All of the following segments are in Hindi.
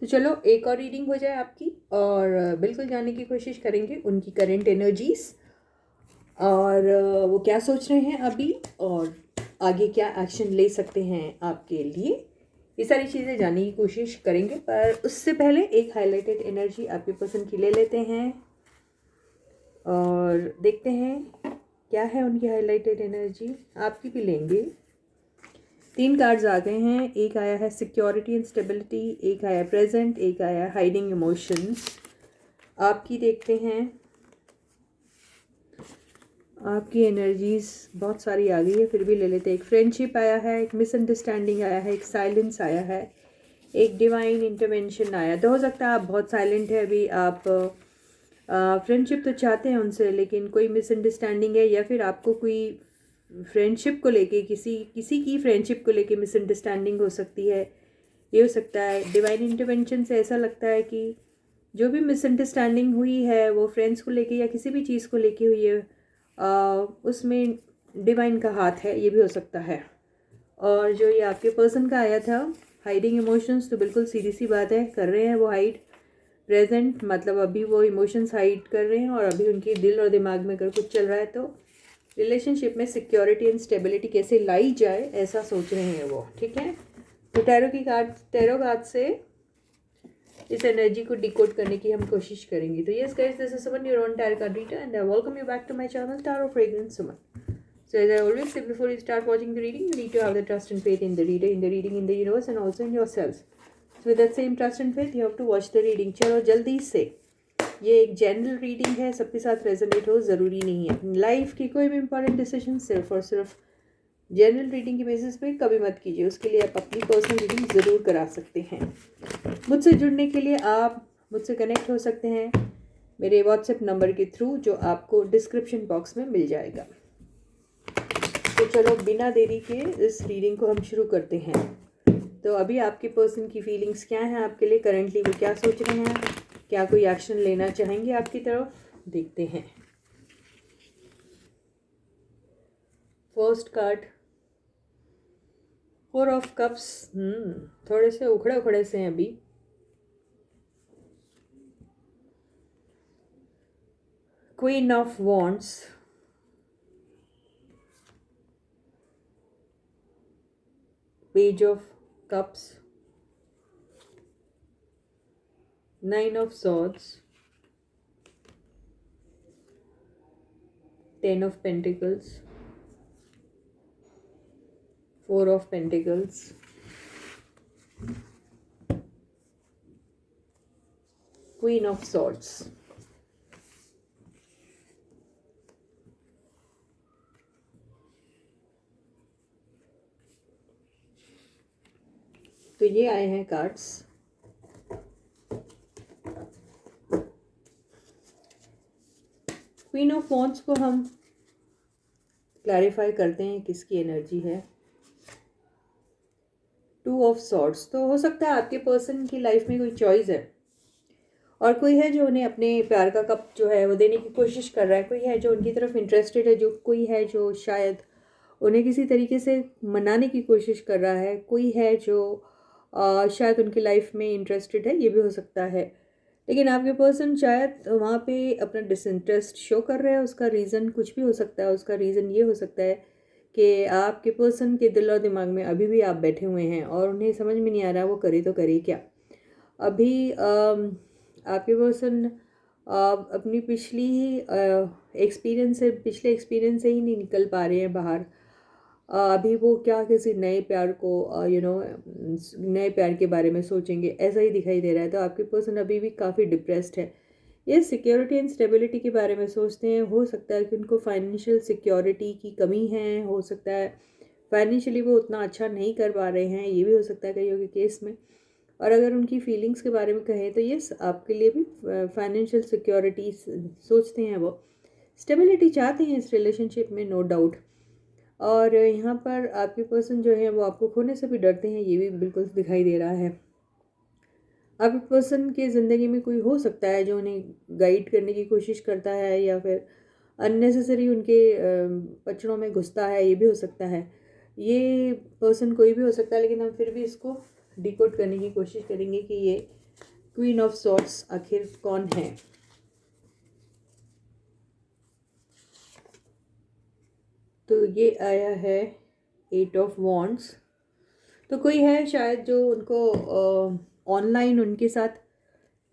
तो चलो एक और रीडिंग हो जाए आपकी, और बिल्कुल जानने की कोशिश करेंगे उनकी करेंट एनर्जीज, और वो क्या सोच रहे हैं अभी, और आगे क्या एक्शन ले सकते हैं आपके लिए। ये सारी चीज़ें जानने की कोशिश करेंगे, पर उससे पहले एक हाईलाइटेड एनर्जी आपके पसंद की ले लेते हैं और देखते हैं क्या है उनकी हाईलाइटेड एनर्जी। आपकी भी लेंगे। 3 कार्ड्स आ गए हैं। एक आया है सिक्योरिटी एंड स्टेबिलिटी, एक आया प्रेजेंट, एक आया हाइडिंग इमोशंस। आपकी देखते हैं। आपकी एनर्जीज बहुत सारी आ गई है, फिर भी ले लेते हैं। एक फ्रेंडशिप आया है, एक मिसअंडरस्टैंडिंग आया है, एक साइलेंस आया है, एक डिवाइन इंटरवेंशन आया। तो हो सकता है आप बहुत साइलेंट है अभी, आप फ्रेंडशिप तो चाहते हैं उनसे, लेकिन कोई मिसअंडरस्टैंडिंग है, या फिर आपको कोई फ्रेंडशिप को लेके किसी किसी की फ्रेंडशिप को लेके मिसअंडरस्टैंडिंग हो सकती है। ये हो सकता है डिवाइन इंटरवेंशन से ऐसा लगता है कि जो भी मिसअंडरस्टैंडिंग हुई है वो फ्रेंड्स को लेके या किसी भी चीज़ को लेके हुई है, उसमें डिवाइन का हाथ है, ये भी हो सकता है। और जो ये आपके पर्सन का आया था हाइडिंग इमोशंस, तो बिल्कुल सीधी सी बात है, कर रहे हैं वो हाइड। प्रेजेंट मतलब अभी वो इमोशंस हाइड कर रहे हैं, और अभी उनके दिल और दिमाग में अगर कुछ चल रहा है तो रिलेशनशिप में सिक्योरिटी एंड स्टेबिलिटी कैसे लाई जाए ऐसा सोच रहे हैं वो। ठीक है, तो टैरो कार्ड से इस एनर्जी को डिकोड करने की हम कोशिश करेंगे। तो yes guys, this is Suman, your own tarot card reader, and I welcome you back to my channel tarot fragrance Suman. So as I always say before you start watching the reading, you need to have the trust and faith in the reader, in the reading, in the universe, and also in yourselves. So with that same trust and faith, you have to watch the reading. चलो जल्दी से, ये एक जनरल रीडिंग है, सबके साथ रेजोनेट हो ज़रूरी नहीं है। लाइफ की कोई भी इंपॉर्टेंट डिसीजन सिर्फ और सिर्फ जनरल रीडिंग के बेसिस पे कभी मत कीजिए, उसके लिए आप अपनी पर्सनल रीडिंग ज़रूर करा सकते हैं। मुझसे जुड़ने के लिए आप मुझसे कनेक्ट हो सकते हैं मेरे व्हाट्सएप नंबर के थ्रू, जो आपको डिस्क्रिप्शन बॉक्स में मिल जाएगा। तो चलो बिना देरी के इस रीडिंग को हम शुरू करते हैं। तो अभी आपके पर्सन की फीलिंग्स क्या हैं आपके लिए, करेंटली वो क्या सोच रहे हैं, क्या कोई एक्शन लेना चाहेंगे आपकी तरफ, देखते हैं। फर्स्ट कार्ड 4 ऑफ कप्स, थोड़े से उखड़े उखड़े से हैं अभी। Queen of wands, page of cups, 9 of swords, 10 of pentacles, 4 of pentacles, queen of swords. तो ये आए हैं कार्ड्स। क्वीन ऑफ वॉन्ड्स को हम क्लैरिफाई करते हैं किसकी एनर्जी है। 2 ऑफ सॉर्ड्स, तो हो सकता है आपके पर्सन की लाइफ में कोई चॉइस है, और कोई है जो उन्हें अपने प्यार का कप जो है वो देने की कोशिश कर रहा है, कोई है जो उनकी तरफ इंटरेस्टेड है, जो कोई है जो शायद उन्हें किसी तरीके से मनाने की कोशिश कर रहा है, कोई है जो शायद उनकी लाइफ में इंटरेस्टेड है, ये भी हो सकता है। लेकिन आपके पर्सन शायद वहाँ पे अपना डिसइंटरेस्ट शो कर रहे हैं। उसका रीज़न कुछ भी हो सकता है। उसका रीज़न ये हो सकता है कि आपके पर्सन के दिल और दिमाग में अभी भी आप बैठे हुए हैं और उन्हें समझ में नहीं आ रहा वो करे तो करे क्या। अभी आपके पर्सन अपनी पिछले एक्सपीरियंस से ही नहीं निकल पा रहे हैं बाहर। अभी वो क्या किसी नए प्यार को नए प्यार के बारे में सोचेंगे, ऐसा ही दिखाई दे रहा है। तो आपके पर्सन अभी भी काफ़ी डिप्रेस्ड है। ये सिक्योरिटी एंड स्टेबिलिटी के बारे में सोचते हैं। हो सकता है कि उनको फाइनेंशियल सिक्योरिटी की कमी है, हो सकता है फाइनेंशियली वो उतना अच्छा नहीं कर पा रहे हैं, ये भी हो सकता है कईयों के केस में। और अगर उनकी फीलिंग्स के बारे में कहें तो यस, आपके लिए भी फाइनेंशियल सिक्योरिटी सोचते हैं, वो स्टेबिलिटी चाहते हैं इस रिलेशनशिप में, नो डाउट। और यहाँ पर आपके पर्सन जो है वो आपको खोने से भी डरते हैं, ये भी बिल्कुल दिखाई दे रहा है। आपके पर्सन की ज़िंदगी में कोई हो सकता है जो उन्हें गाइड करने की कोशिश करता है, या फिर अननेसेसरी उनके पचड़ों में घुसता है, ये भी हो सकता है। ये पर्सन कोई भी हो सकता है, लेकिन हम फिर भी इसको डिकोड करने की कोशिश करेंगे कि ये क्वीन ऑफ सॉर्ड्स आखिर कौन है? तो ये आया है 8 ऑफ वॉन्ड्स। तो कोई है शायद जो उनको ऑनलाइन उनके साथ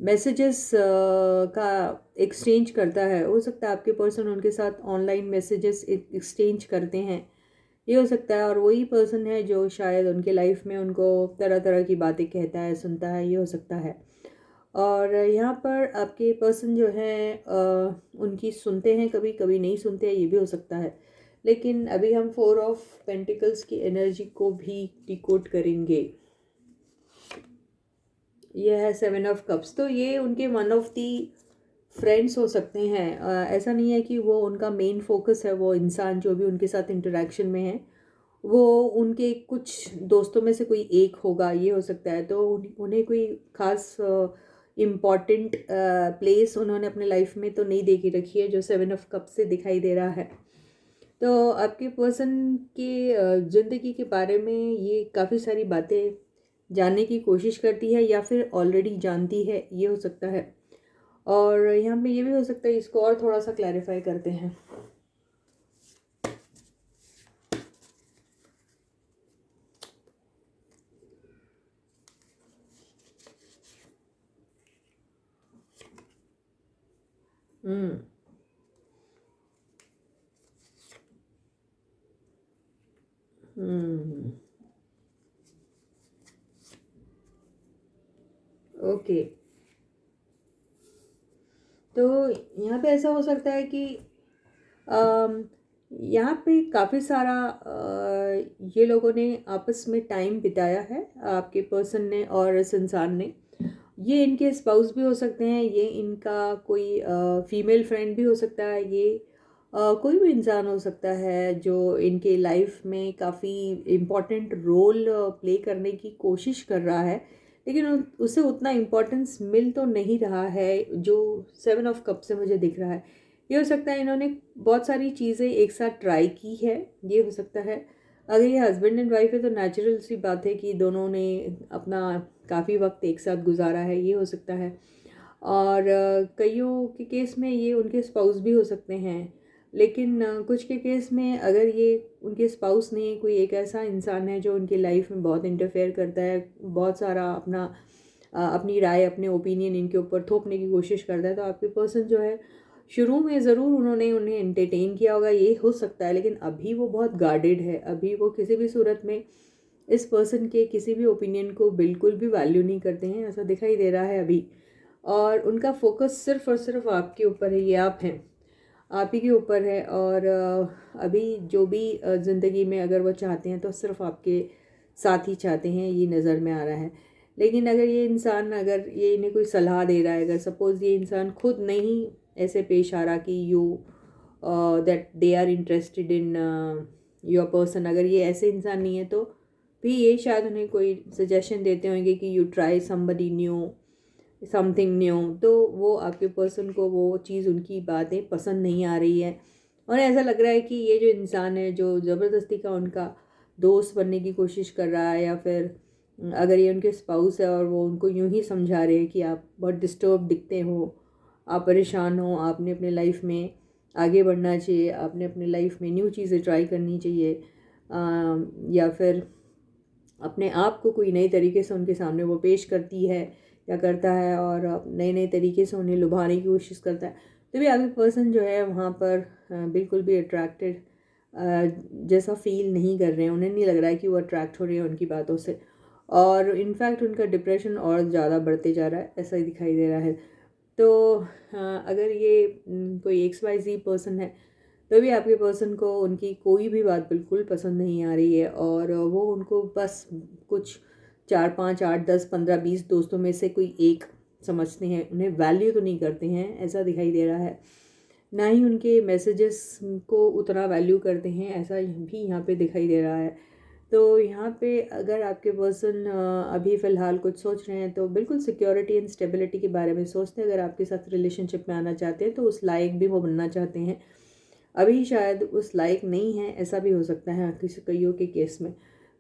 मैसेजेस का एक्सचेंज करता है। हो सकता है आपके पर्सन उनके साथ ऑनलाइन मैसेजेस एक्सचेंज करते हैं, ये हो सकता है। और वही पर्सन है जो शायद उनके लाइफ में उनको तरह तरह की बातें कहता है, सुनता है, ये हो सकता है। और यहाँ पर आपके पर्सन जो है उनकी सुनते हैं, कभी कभी नहीं सुनते हैं, ये भी हो सकता है। लेकिन अभी हम 4 ऑफ पेंटिकल्स की एनर्जी को भी डिकोड करेंगे। ये है 7 ऑफ कप्स। तो ये उनके वन ऑफ दी फ्रेंड्स हो सकते हैं। ऐसा नहीं है कि वो उनका मेन फोकस है, वो इंसान जो भी उनके साथ इंटरेक्शन में है वो उनके कुछ दोस्तों में से कोई एक होगा, ये हो सकता है। तो उन्हें कोई खास इम्पॉर्टेंट प्लेस उन्होंने अपने लाइफ में तो नहीं दे के रखी है, जो 7 ऑफ कप से दिखाई दे रहा है। तो आपके पर्सन के ज़िंदगी के बारे में ये काफ़ी सारी बातें जानने की कोशिश करती है या फिर ऑलरेडी जानती है, ये हो सकता है। और यहाँ पे ये भी हो सकता है, इसको और थोड़ा सा क्लैरिफाई करते हैं। हम्म हम्म ओके। तो यहाँ पे ऐसा हो सकता है कि अम, यहाँ पे काफ़ी सारा ये लोगों ने आपस में टाइम बिताया है, आपके पर्सन ने और इस इंसान ने। ये इनके स्पाउस भी हो सकते हैं, ये इनका कोई फीमेल फ्रेंड भी हो सकता है, ये कोई भी इंसान हो सकता है जो इनके लाइफ में काफ़ी इम्पोर्टेंट रोल प्ले करने की कोशिश कर रहा है, लेकिन उसे उतना इम्पोर्टेंस मिल तो नहीं रहा है जो 7 ऑफ कप से मुझे दिख रहा है। ये हो सकता है इन्होंने बहुत सारी चीज़ें एक साथ ट्राई की है, ये हो सकता है। अगर ये हस्बैंड एंड वाइफ है तो नेचुरल सी बात है कि दोनों ने अपना काफ़ी वक्त एक साथ गुजारा है, ये हो सकता है। और कईयों के केस में ये उनके स्पाउस भी हो सकते हैं, लेकिन कुछ के केस में अगर ये उनके स्पाउस नहीं, कोई एक ऐसा इंसान है जो उनकी लाइफ में बहुत इंटरफेयर करता है, बहुत सारा अपनी राय, अपने ओपिनियन इनके ऊपर थोपने की कोशिश करता है, तो आपके पर्सन जो है शुरू में ज़रूर उन्होंने उन्हें एंटरटेन किया होगा, ये हो सकता है। लेकिन अभी वो बहुत गार्डेड है, अभी वो किसी भी सूरत में इस पर्सन के किसी भी ओपिनियन को बिल्कुल भी वैल्यू नहीं करते हैं, ऐसा दिखाई दे रहा है अभी। और उनका फोकस सिर्फ और सिर्फ आपके ऊपर है, ये आप हैं, आप ही के ऊपर है। और अभी जो भी ज़िंदगी में अगर वो चाहते हैं तो सिर्फ आपके साथ ही चाहते हैं, ये नज़र में आ रहा है। लेकिन अगर ये इंसान, अगर ये इन्हें कोई सलाह दे रहा है, अगर सपोज़ ये इंसान खुद नहीं ऐसे पेश आ रहा कि you that they are interested in your person, अगर ये ऐसे इंसान नहीं है तो भी ये शायद उन्हें कोई सजेशन देते होंगे कि you try somebody new, something new. तो वो आपके पर्सन को वो चीज़, उनकी बातें पसंद नहीं आ रही है। और ऐसा लग रहा है कि ये जो इंसान है जो ज़बरदस्ती का उनका दोस्त बनने की कोशिश कर रहा है, या फिर अगर ये उनके स्पाउस है और वो उनको यूं ही समझा रहे हैं कि आप बहुत डिस्टर्ब दिखते हो, आप परेशान हो, आपने अपने लाइफ में आगे बढ़ना चाहिए, आपने अपने लाइफ में न्यू चीज़ें ट्राई करनी चाहिए, या फिर अपने आप को कोई नए तरीके से उनके सामने वो पेश करती है या करता है, और नए नए तरीके से उन्हें लुभाने की कोशिश करता है। तो भी आपके पर्सन जो है वहाँ पर बिल्कुल भी अट्रैक्टेड जैसा फील नहीं कर रहे हैं, उन्हें नहीं लग रहा है कि वो अट्रैक्ट हो रही है उनकी बातों से। और इनफैक्ट उनका डिप्रेशन और ज़्यादा बढ़ते जा रहा है, ऐसा ही दिखाई दे रहा है। तो अगर ये कोई XYZ पर्सन है तो भी आपके पर्सन को उनकी कोई भी बात बिल्कुल पसंद नहीं आ रही है, और वो उनको बस कुछ 4 5 8 10 15 20 दोस्तों में से कोई एक समझते हैं, उन्हें वैल्यू तो नहीं करते हैं, ऐसा दिखाई दे रहा है। ना ही उनके मैसेजेस को उतना वैल्यू करते हैं, ऐसा भी यहाँ पे दिखाई दे रहा है। तो यहाँ पे अगर आपके पर्सन अभी फ़िलहाल कुछ सोच रहे हैं तो बिल्कुल सिक्योरिटी एंड स्टेबिलिटी के बारे में सोचते हैं। अगर आपके साथ रिलेशनशिप में आना चाहते हैं तो उस लायक भी वो बनना चाहते हैं, अभी शायद उस लायक नहीं है, ऐसा भी हो सकता है किसी कईयों के केस में।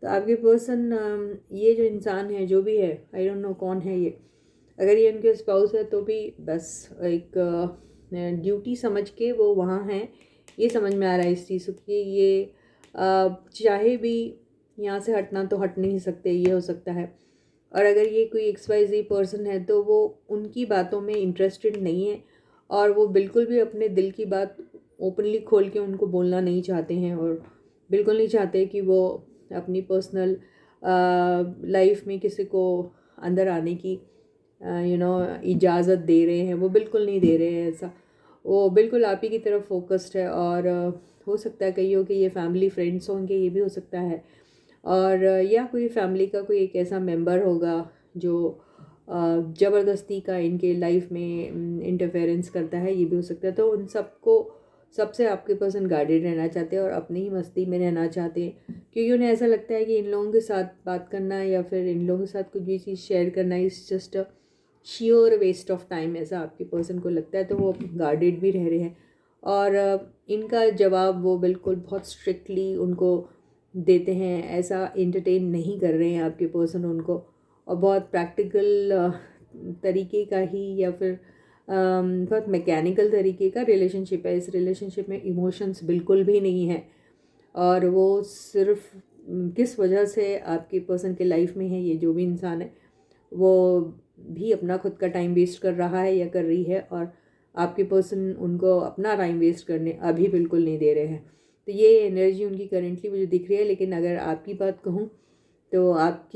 तो आपके पर्सन, ये जो इंसान है जो भी है, आई डोंट नो कौन है ये, अगर ये उनके स्पाउस है तो भी बस एक ड्यूटी समझ के वो वहाँ हैं, ये समझ में आ रहा है इस चीज़ की। ये चाहे भी यहाँ से हटना तो हट नहीं सकते, ये हो सकता है। और अगर ये कोई XYZ पर्सन है तो वो उनकी बातों में इंटरेस्टेड नहीं है, और वो बिल्कुल भी अपने दिल की बात ओपनली खोल के उनको बोलना नहीं चाहते हैं, और बिल्कुल नहीं चाहते कि वो अपनी पर्सनल लाइफ में किसी को अंदर आने की इजाज़त दे रहे हैं। वो बिल्कुल नहीं दे रहे हैं ऐसा, वो बिल्कुल आप ही की तरफ फोकस्ड है। और हो सकता है कईयों के ये फैमिली फ्रेंड्स होंगे, ये भी हो सकता है। और या कोई फैमिली का कोई एक ऐसा मेंबर होगा जो ज़बरदस्ती का इनके लाइफ में इंटरफेरेंस करता है, ये भी हो सकता है। तो उन सबको, सबसे आपके पर्सन गार्डेड रहना चाहते हैं और अपनी ही मस्ती में रहना चाहते हैं, क्योंकि उन्हें ऐसा लगता है कि इन लोगों के साथ बात करना या फिर इन लोगों के साथ कुछ भी चीज़ शेयर करना is just a sure waste of time, ऐसा आपके पर्सन को लगता है। तो वो गार्डेड भी रह रहे हैं, और इनका जवाब वो बिल्कुल बहुत स्ट्रिक्टली उनको देते हैं, ऐसा एंटरटेन नहीं कर रहे हैं आपके पर्सन उनको। और बहुत प्रैक्टिकल तरीके का ही या फिर बहुत मैकेनिकल तरीके का रिलेशनशिप है। इस रिलेशनशिप में इमोशंस बिल्कुल भी नहीं है, और वो सिर्फ किस वजह से आपके पर्सन के लाइफ में है, ये जो भी इंसान है वो भी अपना खुद का टाइम वेस्ट कर रहा है या कर रही है, और आपके पर्सन उनको अपना टाइम वेस्ट करने अभी बिल्कुल नहीं दे रहे हैं। तो ये एनर्जी उनकी करेंटली मुझे दिख रही है। लेकिन अगर आपकी बात कहूँ तो आप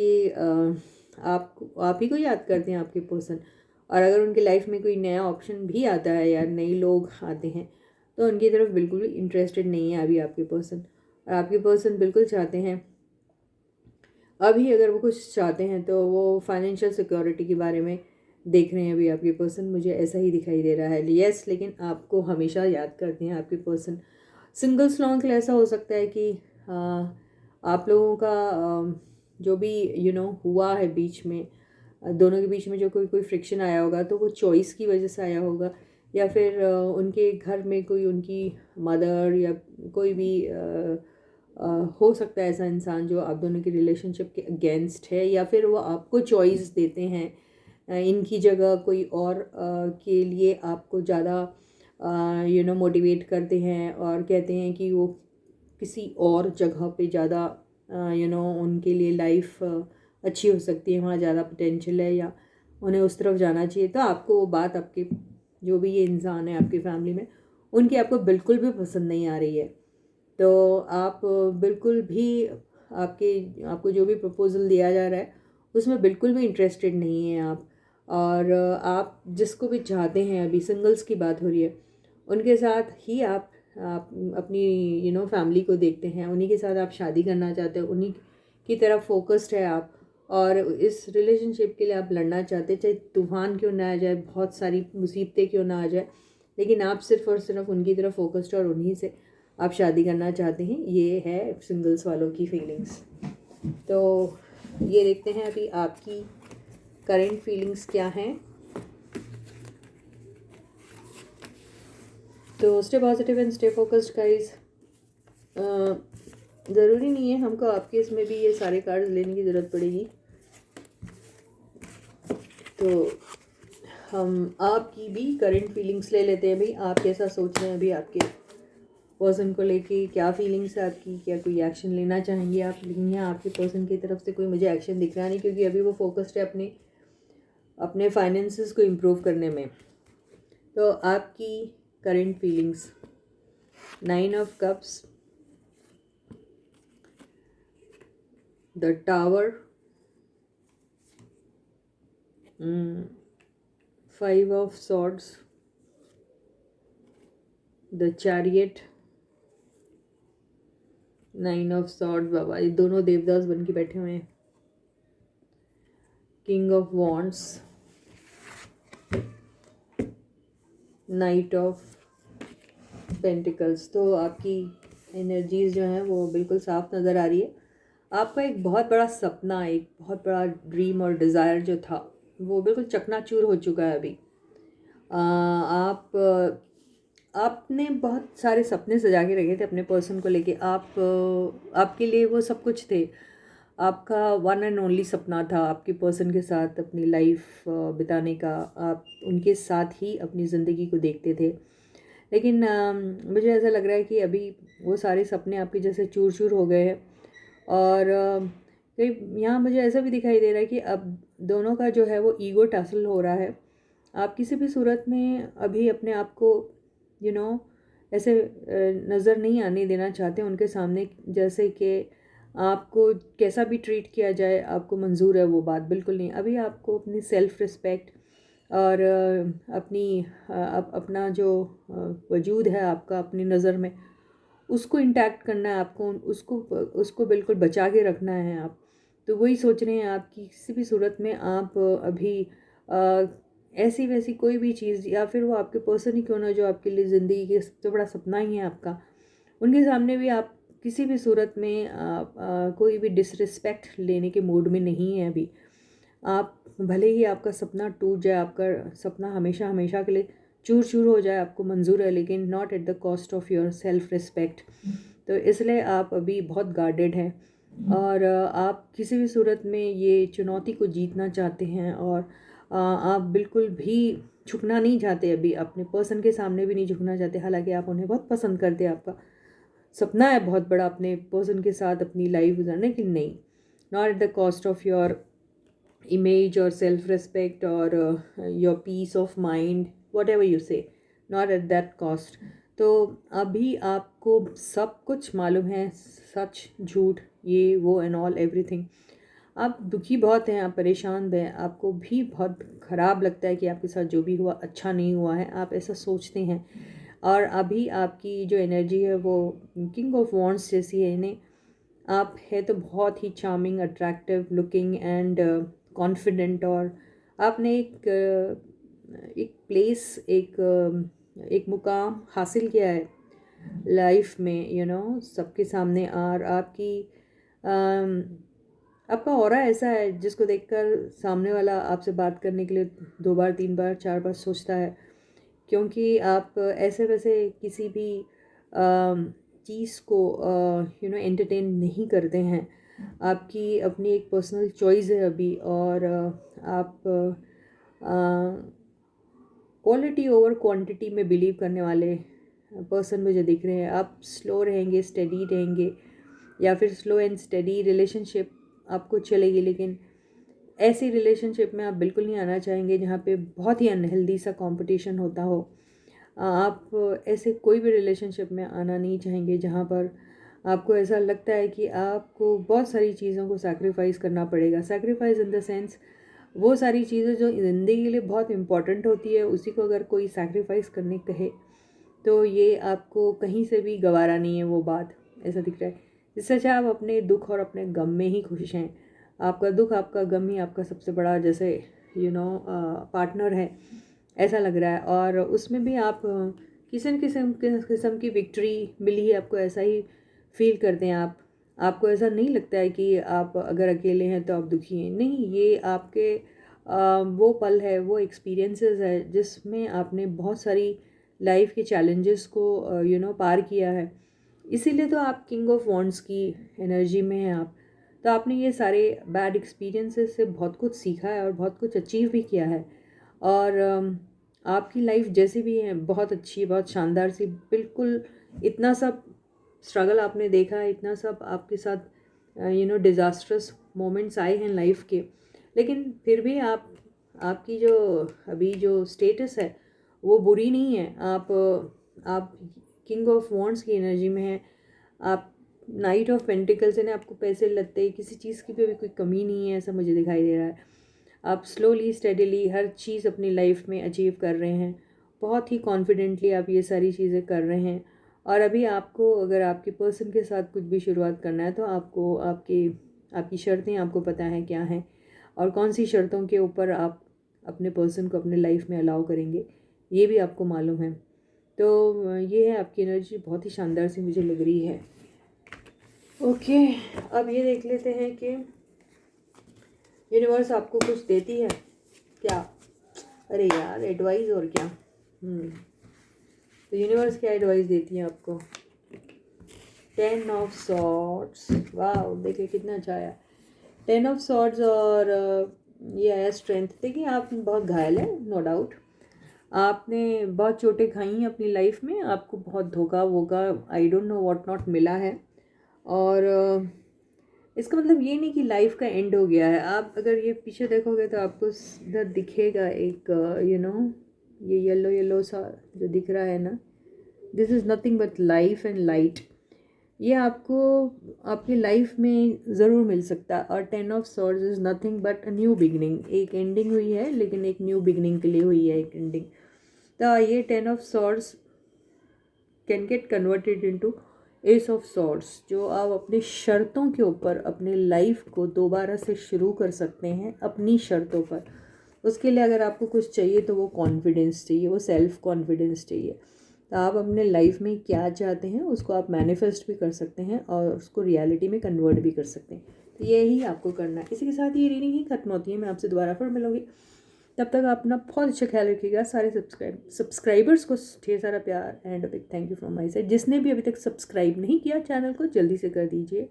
ही को याद करते हैं आपके पर्सन। और अगर उनकी लाइफ में कोई नया ऑप्शन भी आता है या नए लोग आते हैं तो उनकी तरफ बिल्कुल भी इंटरेस्टेड नहीं है अभी आपके पर्सन। और आपके पर्सन बिल्कुल चाहते हैं, अभी अगर वो कुछ चाहते हैं तो वो फाइनेंशियल सिक्योरिटी के बारे में देख रहे हैं अभी आपके पर्सन, मुझे ऐसा ही दिखाई दे रहा है। यस, लेकिन आपको हमेशा याद करते हैं आपके पर्सन। सिंगल्स लोगों के लिए ऐसा हो सकता है कि आप लोगों का जो भी हुआ है बीच में, दोनों के बीच में जो कोई कोई फ्रिक्शन आया होगा तो वो चॉइस की वजह से आया होगा, या फिर उनके घर में कोई उनकी मदर या कोई भी हो सकता है ऐसा इंसान जो आप दोनों की रिलेशनशिप के अगेंस्ट है, या फिर वो आपको चॉइस देते हैं इनकी जगह कोई और के लिए आपको ज़्यादा मोटिवेट करते हैं, और कहते हैं कि वो किसी और जगह पे ज़्यादा उनके लिए लाइफ अच्छी हो सकती है, वहाँ ज़्यादा पोटेंशियल है या उन्हें उस तरफ जाना चाहिए। तो आपको वो बात, आपके जो भी ये इंसान है आपकी फैमिली में, उनकी आपको बिल्कुल भी पसंद नहीं आ रही है। तो आप बिल्कुल भी आपको जो भी प्रपोज़ल दिया जा रहा है उसमें बिल्कुल भी इंटरेस्टेड नहीं हैं आप। और आप जिसको भी चाहते हैं, अभी सिंगल्स की बात हो रही है, उनके साथ ही आप अपनी फैमिली को देखते हैं, उन्हीं के साथ आप शादी करना चाहते हैं, उन्हीं की तरफ फोकस्ड है आप। और इस रिलेशनशिप के लिए आप लड़ना चाहते हैं, चाहे तूफ़ान क्यों ना आ जाए, बहुत सारी मुसीबतें क्यों ना आ जाए, लेकिन आप सिर्फ़ और सिर्फ उनकी तरफ फोकस्ड और उन्हीं से आप शादी करना चाहते हैं। ये है सिंगल्स वालों की फीलिंग्स। तो ये देखते हैं अभी आपकी करंट फीलिंग्स क्या हैं। तो stay positive and stay focused guys. ज़रूरी नहीं है हमको आपके इसमें भी ये सारे कार्ड्स लेने की ज़रूरत पड़ेगी। तो हम आपकी भी करंट फीलिंग्स ले लेते हैं भाई, आप कैसा सोच रहे हैं अभी आपके पर्सन को लेके, क्या फीलिंग्स है आपकी, क्या कोई एक्शन लेना चाहेंगे आप। लेकिन यहाँ आपके पर्सन की तरफ से कोई मुझे एक्शन दिख रहा नहीं, क्योंकि अभी वो फोकस्ड है अपने फाइनेंसेस को इम्प्रूव करने में। तो आपकी current feelings, 9 of cups, the tower, 5 of swords, the chariot, 9 of swords. बाबा, ये दोनों देवदास बन के बैठे हुए हैं। King of wands, knight of pentacles. तो आपकी एनर्जीज जो हैं वो बिल्कुल साफ नज़र आ रही है। आपका एक बहुत बड़ा सपना, एक बहुत बड़ा ड्रीम और डिज़ायर जो था वो बिल्कुल चकनाचूर हो चुका है अभी। आपने बहुत सारे सपने सजा के रखे थे अपने पर्सन को लेके। आपके लिए वो सब कुछ थे, आपका वन एंड ओनली सपना था आपके पर्सन के साथ अपनी लाइफ बिताने का, आप उनके साथ ही अपनी ज़िंदगी को देखते थे। लेकिन मुझे ऐसा लग रहा है कि अभी वो सारे सपने आपके जैसे चूर चूर हो गए हैं। और कई यहाँ मुझे ऐसा भी दिखाई दे रहा है कि अब दोनों का जो है वो ईगो टसल हो रहा है। आप किसी भी सूरत में अभी अपने आप को यू नो ऐसे नज़र नहीं आने देना चाहते उनके सामने, जैसे कि आपको कैसा भी ट्रीट किया जाए आपको मंजूर है, वो बात बिल्कुल नहीं। अभी आपको अपनी सेल्फ़ रिस्पेक्ट और अपना जो वजूद है आपका अपनी नज़र में, उसको इंटैक्ट करना है आपको, उसको उसको बिल्कुल बचा के रखना है आप। तो वही सोच रहे हैं आप कि किसी भी सूरत में आप अभी ऐसी वैसी कोई भी चीज़, या फिर वो आपके पर्सन ही क्यों ना जो आपके लिए ज़िंदगी के सबसे बड़ा सपना ही है आपका, उनके सामने भी आप किसी भी सूरत में कोई भी डिसरिस्पेक्ट लेने के मूड में नहीं है अभी। आप भले ही आपका सपना टूट जाए, आपका सपना हमेशा हमेशा के लिए चूर चूर हो जाए, आपको मंजूर है, लेकिन not at the cost of your self respect. तो इसलिए आप अभी बहुत गार्डेड हैं और आप किसी भी सूरत में ये चुनौती को जीतना चाहते हैं। और आप बिल्कुल भी झुकना नहीं चाहते, अभी अपने पर्सन के सामने भी नहीं झुकना चाहते, हालांकि आप उन्हें बहुत पसंद करते हैं। आपका सपना है बहुत बड़ा अपने पर्सन के साथ अपनी लाइफ गुजारने की, नहीं, not at the cost of your image or self-respect or your peace of mind, whatever you say, not at that cost। तो अभी आपको सब कुछ मालूम है, सच झूठ ये वो एंड ऑल एवरीथिंग। आप दुखी बहुत हैं, आप परेशान हैं, आपको भी बहुत ख़राब लगता है कि आपके साथ जो भी हुआ अच्छा नहीं हुआ है, आप ऐसा सोचते हैं। और अभी आपकी जो एनर्जी है वो किंग ऑफ वॉन्ड्स जैसी है। इन्हें आप है तो बहुत ही charming, attractive looking and confident, और आपने एक प्लेस, एक मुकाम हासिल किया है लाइफ में, सबके सामने। और आपका ऑरा ऐसा है जिसको देखकर सामने वाला आपसे बात करने के लिए 2 बार 3 बार 4 बार सोचता है, क्योंकि आप ऐसे वैसे किसी भी चीज़ को एंटरटेन नहीं करते हैं। आपकी अपनी एक पर्सनल चॉइस है अभी, और आप क्वालिटी ओवर क्वांटिटी में बिलीव करने वाले पर्सन मुझे दिख रहे हैं। आप स्लो रहेंगे, स्टेडी रहेंगे, या फिर स्लो एंड स्टेडी रिलेशनशिप आपको चलेगी, लेकिन ऐसी रिलेशनशिप में आप बिल्कुल नहीं आना चाहेंगे जहाँ पे बहुत ही अनहेल्दी सा कंपटीशन होता हो। आप ऐसे कोई भी रिलेशनशिप में आना नहीं चाहेंगे जहाँ पर आपको ऐसा लगता है कि आपको बहुत सारी चीज़ों को सैक्रिफाइस करना पड़ेगा। सैक्रिफाइस इन द सेंस वो सारी चीज़ें जो ज़िंदगी के लिए बहुत इम्पॉर्टेंट होती है, उसी को अगर कोई सैक्रिफाइस करने कहे तो ये आपको कहीं से भी गवारा नहीं है वो बात, ऐसा दिख रहा है। इससे अच्छा आप अपने दुख और अपने गम में ही खुश हैं। आपका दुख, आपका गम ही आपका सबसे बड़ा जैसे पार्टनर है, ऐसा लग रहा है। और उसमें भी आप किसी न किस्म की विक्ट्री मिली है आपको, ऐसा ही फील करते हैं आप। आपको ऐसा नहीं लगता है कि आप अगर अकेले हैं तो आप दुखी हैं, नहीं, ये आपके वो पल है, वो एक्सपीरियंसेस है जिसमें आपने बहुत सारी लाइफ के चैलेंजेस को पार किया है। इसीलिए तो आप किंग ऑफ वॉन्ड्स की एनर्जी में हैं आप। तो आपने ये सारे बैड एक्सपीरियंसेस से बहुत कुछ सीखा है और बहुत कुछ अचीव भी किया है। और आपकी लाइफ जैसी भी है बहुत अच्छी, बहुत शानदार सी, बिल्कुल इतना सब स्ट्रगल आपने देखा है, इतना सब आपके साथ डिज़ास्ट्रस मोमेंट्स आए हैं लाइफ के, लेकिन फिर भी आपकी जो अभी जो स्टेटस है वो बुरी नहीं है। आप किंग ऑफ वॉन्ड्स की एनर्जी में हैं। आप नाइट ऑफ पेंटिकल्स ने आपको पैसे लगते, किसी चीज़ की भी अभी कोई कमी नहीं है, ऐसा मुझे दिखाई दे रहा है। आप स्लोली स्टेडिली हर चीज़ अपनी लाइफ में अचीव कर रहे हैं, बहुत ही कॉन्फिडेंटली आप ये सारी चीज़ें कर रहे हैं। और अभी आपको अगर आपके पर्सन के साथ कुछ भी शुरुआत करना है तो आपको आपकी शर्तें आपको पता है क्या हैं, और कौन सी शर्तों के ऊपर आप अपने पर्सन को अपने लाइफ में अलाउ करेंगे, ये भी आपको मालूम है। तो ये है आपकी एनर्जी, बहुत ही शानदार सी मुझे लग रही है। ओके, अब ये देख लेते हैं कि यूनिवर्स आपको कुछ देती है क्या। अरे यार, एडवाइस और क्या। तो यूनिवर्स क्या एडवाइस देती है आपको। 10 ऑफ सॉर्ड्स, वाह, देखिए कितना अच्छा आया। 10 ऑफ सॉर्ड्स और ये आया स्ट्रेंथ। देखिए आप बहुत घायल है, नो डाउट। आपने बहुत चोटें खाई हैं अपनी लाइफ में, आपको बहुत धोखा Wokha I don't know what not मिला है। और इसका मतलब ये नहीं कि लाइफ का एंड हो गया है। आप अगर ये पीछे देखोगे तो आपको इधर दिखेगा एक ये येलो येलो सा जो दिख रहा है ना, this is nothing but life and light. ये आपको आपकी लाइफ में ज़रूर मिल सकता है। और 10 of swords is nothing but a new beginning. एक एंडिंग हुई है लेकिन एक न्यू बिगनिंग के लिए हुई है एक एंडिंग। तो ये 10 of swords can get converted into S of swords, जो आप अपनी शर्तों के ऊपर अपने लाइफ को दोबारा से शुरू कर सकते हैं अपनी शर्तों पर। उसके लिए अगर आपको कुछ चाहिए तो वो कॉन्फिडेंस चाहिए, वो सेल्फ कॉन्फिडेंस चाहिए। तो आप अपने लाइफ में क्या चाहते हैं उसको आप मैनिफेस्ट भी कर सकते हैं और उसको रियलिटी में कन्वर्ट भी कर सकते हैं। तो यही आपको करना है। इसी के साथ ये रीडिंग ही खत्म होती है। मैं आपसे दोबारा फिर मिलूँगी, तब तक आप अपना बहुत अच्छा ख्याल रखिएगा। सारे सब्सक्राइबर्स को ढेर सारा प्यार and big thank you from my side. जिसने भी अभी तक सब्सक्राइब नहीं किया चैनल को जल्दी से कर दीजिए।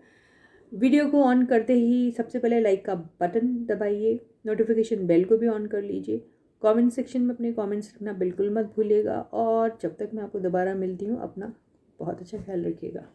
वीडियो को ऑन करते ही सबसे पहले लाइक का बटन दबाइए, नोटिफिकेशन बेल को भी ऑन कर लीजिए। कमेंट सेक्शन में अपने कमेंट्स रखना बिल्कुल मत भूलिएगा। और जब तक मैं आपको दोबारा मिलती हूँ, अपना बहुत अच्छा ख्याल रखिएगा।